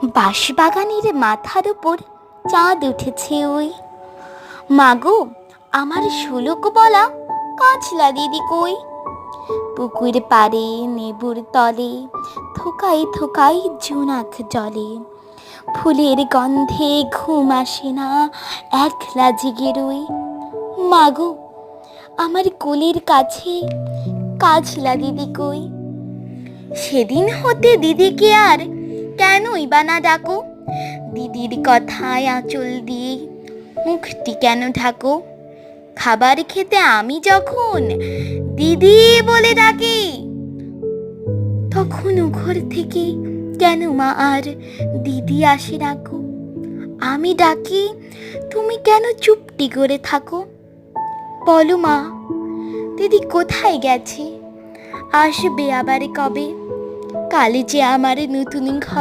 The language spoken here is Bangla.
বাঁশবাগানের মাথার উপর চাঁদ উঠেছে ওই। মাগো, আমার শোলক বলা কাঁচলা দিদি কই? পুকুর পাড়ে নেবুর তলে থোকাই থোকাই জোনাক জলে। ফুলের গন্ধে ঘুম আসে না, একলা জেগে রই। মাগো, আমার কোলের কাছে কাজলা দিদি কই? সেদিন হতে দিদিকে আর কেনই বা না ডাকো? দিদির কথায় আঁচল দিয়ে মুখটি কেন ঢাকো? খাবার খেতে আমি যখন দিদি বলে ডাকি, তখন ঘর থেকে কেন মা আর দিদি আসে ডাকো? আমি ডাকি, তুমি কেন চুপটি করে থাকো? বলো মা, দিদি কোথায় গেছে? আসবে আবার কবে? কালে যে আমার নতুন ঘর